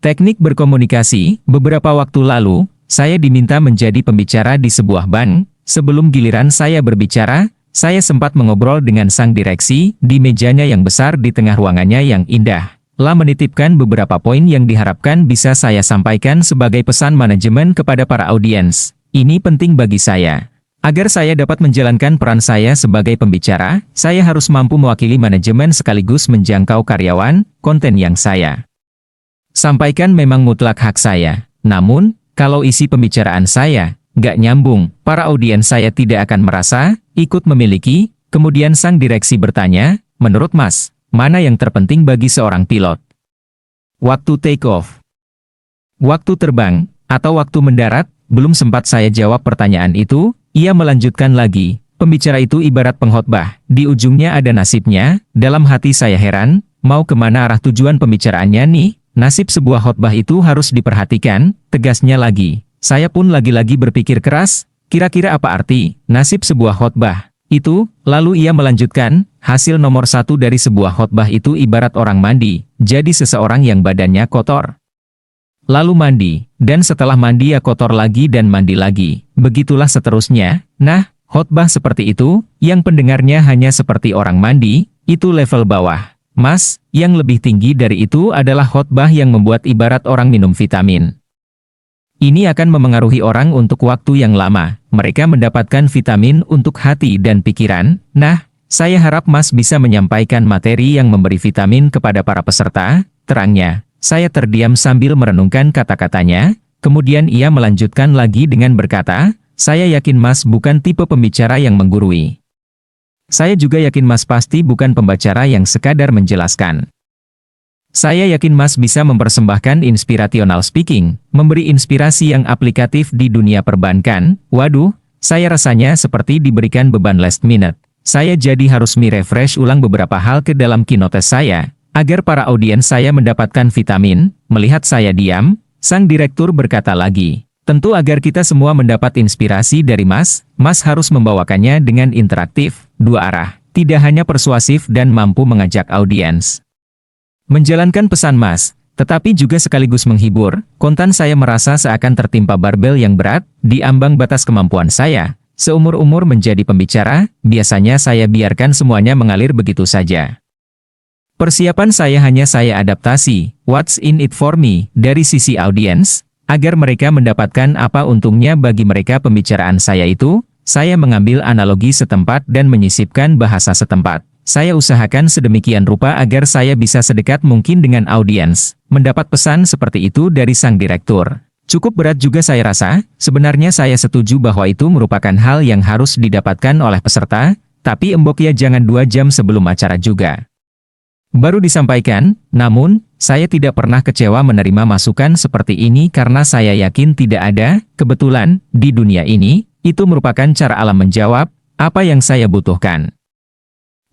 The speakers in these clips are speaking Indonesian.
Teknik berkomunikasi. Beberapa waktu lalu, saya diminta menjadi pembicara di sebuah bank. Sebelum giliran saya berbicara, saya sempat mengobrol dengan sang direksi di mejanya yang besar di tengah ruangannya yang indah. Menitipkan beberapa poin yang diharapkan bisa saya sampaikan sebagai pesan manajemen kepada para audiens. Ini penting bagi saya. Agar saya dapat menjalankan peran saya sebagai pembicara, saya harus mampu mewakili manajemen sekaligus menjangkau karyawan. Konten yang saya sampaikan memang mutlak hak saya. Namun, kalau isi pembicaraan saya nggak nyambung, para audiens saya tidak akan merasa ikut memiliki. Kemudian sang direksi bertanya, menurut Mas, mana yang terpenting bagi seorang pilot? Waktu take off, waktu terbang, atau waktu mendarat? Belum sempat saya jawab pertanyaan itu, ia melanjutkan lagi. Pembicara itu ibarat pengkhotbah, di ujungnya ada nasibnya. Dalam hati saya heran, mau kemana arah tujuan pembicaraannya nih? Nasib sebuah khotbah itu harus diperhatikan, tegasnya lagi. Saya pun lagi-lagi berpikir keras, kira-kira apa arti nasib sebuah khotbah itu? Lalu ia melanjutkan, hasil nomor satu dari sebuah khotbah itu ibarat orang mandi, jadi seseorang yang badannya kotor, lalu mandi, dan setelah mandi ya kotor lagi dan mandi lagi. Begitulah seterusnya. Nah, khotbah seperti itu, yang pendengarnya hanya seperti orang mandi, itu level bawah. Mas, yang lebih tinggi dari itu adalah khotbah yang membuat ibarat orang minum vitamin. Ini akan memengaruhi orang untuk waktu yang lama. Mereka mendapatkan vitamin untuk hati dan pikiran. Nah, saya harap Mas bisa menyampaikan materi yang memberi vitamin kepada para peserta. Terangnya. Saya terdiam sambil merenungkan kata-katanya. Kemudian ia melanjutkan lagi dengan berkata, saya yakin Mas bukan tipe pembicara yang menggurui. Saya juga yakin Mas pasti bukan pembicara yang sekadar menjelaskan. Saya yakin Mas bisa mempersembahkan inspirational speaking, memberi inspirasi yang aplikatif di dunia perbankan. Waduh, saya rasanya seperti diberikan beban last minute. Saya jadi harus refresh ulang beberapa hal ke dalam keynote saya, agar para audiens saya mendapatkan vitamin. Melihat saya diam, sang direktur berkata lagi, tentu agar kita semua mendapat inspirasi dari Mas, Mas harus membawakannya dengan interaktif, dua arah, tidak hanya persuasif dan mampu mengajak audiens menjalankan pesan Mas, tetapi juga sekaligus menghibur. Kontan saya merasa seakan tertimpa barbel yang berat, di ambang batas kemampuan saya. Seumur-umur menjadi pembicara, biasanya saya biarkan semuanya mengalir begitu saja. Persiapan saya hanya saya adaptasi, what's in it for me, dari sisi audiens, agar mereka mendapatkan apa untungnya bagi mereka pembicaraan saya itu. Saya mengambil analogi setempat dan menyisipkan bahasa setempat. Saya usahakan sedemikian rupa agar saya bisa sedekat mungkin dengan audiens. Mendapat pesan seperti itu dari sang direktur. Cukup berat juga saya rasa. Sebenarnya saya setuju bahwa itu merupakan hal yang harus didapatkan oleh peserta, tapi embok ya jangan 2 jam sebelum acara juga baru disampaikan. Namun, saya tidak pernah kecewa menerima masukan seperti ini karena saya yakin tidak ada kebetulan di dunia ini. Itu merupakan cara alam menjawab apa yang saya butuhkan.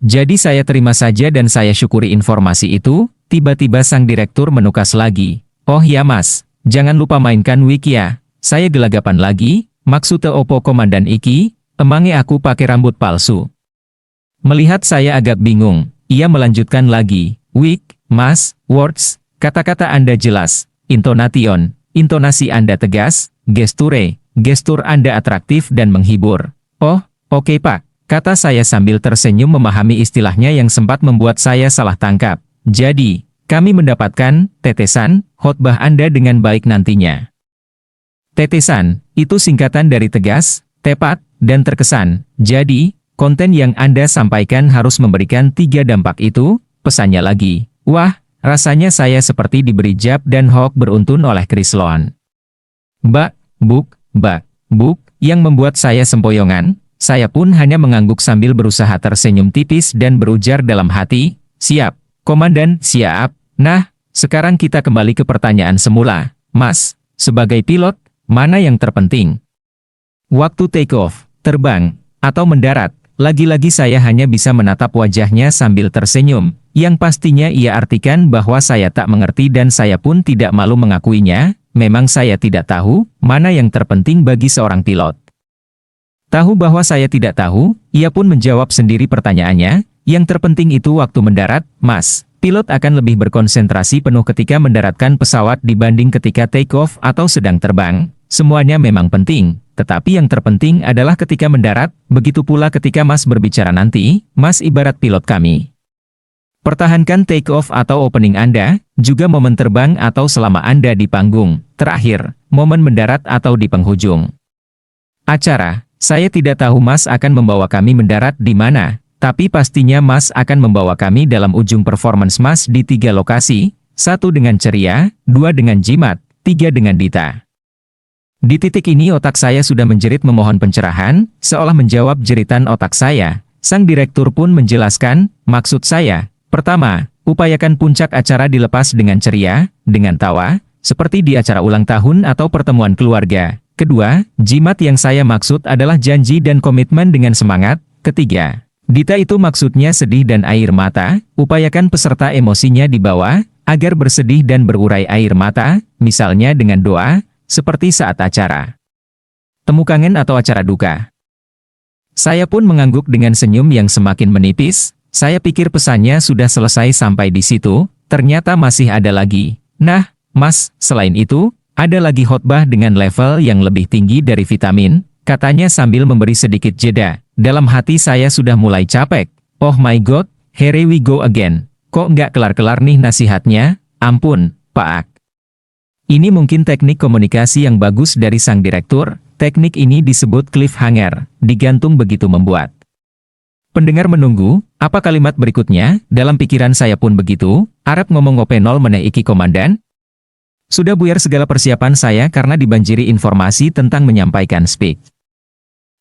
Jadi saya terima saja dan saya syukuri informasi itu. Tiba-tiba sang direktur menukas lagi. Oh ya Mas, jangan lupa mainkan wig ya. Saya gelagapan lagi, maksudnya opo komandan iki, emangnya aku pakai rambut palsu. Melihat saya agak bingung, ia melanjutkan lagi. Wig, Mas, words, kata-kata Anda jelas, intonation, intonasi Anda tegas, gestur Anda atraktif dan menghibur. Oh, oke Pak. Kata saya sambil tersenyum memahami istilahnya yang sempat membuat saya salah tangkap. Jadi, kami mendapatkan tetesan khotbah Anda dengan baik nantinya. Tetesan, itu singkatan dari tegas, tepat, dan terkesan. Jadi, konten yang Anda sampaikan harus memberikan 3 dampak itu, pesannya lagi. Wah, rasanya saya seperti diberi jab dan hook beruntun oleh Chris Loan. Buk, yang membuat saya sempoyongan. Saya pun hanya mengangguk sambil berusaha tersenyum tipis dan berujar dalam hati, siap, komandan, siap. Nah, sekarang kita kembali ke pertanyaan semula. Mas, sebagai pilot, mana yang terpenting? Waktu take off, terbang, atau mendarat? Lagi-lagi saya hanya bisa menatap wajahnya sambil tersenyum, yang pastinya ia artikan bahwa saya tak mengerti dan saya pun tidak malu mengakuinya. Memang saya tidak tahu mana yang terpenting bagi seorang pilot. Tahu bahwa saya tidak tahu, ia pun menjawab sendiri pertanyaannya, yang terpenting itu waktu mendarat, Mas. Pilot akan lebih berkonsentrasi penuh ketika mendaratkan pesawat dibanding ketika take off atau sedang terbang. Semuanya memang penting, tetapi yang terpenting adalah ketika mendarat, begitu pula ketika Mas berbicara nanti, Mas ibarat pilot kami. Pertahankan take off atau opening Anda, juga momen terbang atau selama Anda di panggung. Terakhir, momen mendarat atau di penghujung acara. Saya tidak tahu Mas akan membawa kami mendarat di mana, tapi pastinya Mas akan membawa kami dalam ujung performance Mas di 3 lokasi, 1 dengan ceria, 2 dengan jimat, 3 dengan dita. Di titik ini otak saya sudah menjerit memohon pencerahan, seolah menjawab jeritan otak saya. Sang direktur pun menjelaskan, maksud saya, pertama, upayakan puncak acara dilepas dengan ceria, dengan tawa, seperti di acara ulang tahun atau pertemuan keluarga. Kedua, jimat yang saya maksud adalah janji dan komitmen dengan semangat. Ketiga, dita itu maksudnya sedih dan air mata, upayakan peserta emosinya dibawa, agar bersedih dan berurai air mata, misalnya dengan doa, seperti saat acara temu kangen atau acara duka. Saya pun mengangguk dengan senyum yang semakin menipis, saya pikir pesannya sudah selesai sampai di situ, ternyata masih ada lagi. Nah, Mas, selain itu, ada lagi khotbah dengan level yang lebih tinggi dari vitamin, katanya sambil memberi sedikit jeda. Dalam hati saya sudah mulai capek. Oh my god, here we go again. Kok nggak kelar-kelar nih nasihatnya? Ampun, Pak Ak. Ini mungkin teknik komunikasi yang bagus dari sang direktur. Teknik ini disebut cliffhanger, digantung begitu membuat pendengar menunggu, apa kalimat berikutnya? Dalam pikiran saya pun begitu, arep ngomong ngopenol meneh iki komandan. Sudah buyar segala persiapan saya karena dibanjiri informasi tentang menyampaikan speech.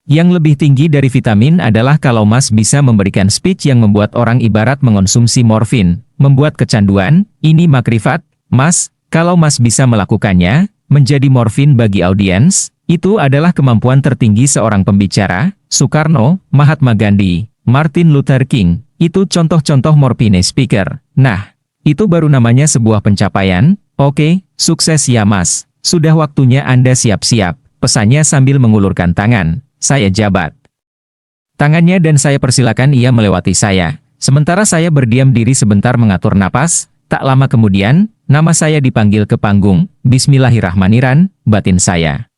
Yang lebih tinggi dari vitamin adalah kalau Mas bisa memberikan speech yang membuat orang ibarat mengonsumsi morfin, membuat kecanduan, ini makrifat. Mas, kalau Mas bisa melakukannya, menjadi morfin bagi audiens, itu adalah kemampuan tertinggi seorang pembicara. Soekarno, Mahatma Gandhi, Martin Luther King, itu contoh-contoh morfine speaker. Nah, itu baru namanya sebuah pencapaian. Oke, sukses ya Mas. Sudah waktunya Anda siap-siap. Pesannya sambil mengulurkan tangan. Saya jabat tangannya dan saya persilakan ia melewati saya. Sementara saya berdiam diri sebentar mengatur napas, tak lama kemudian, nama saya dipanggil ke panggung. Bismillahirrahmanirrahim, batin saya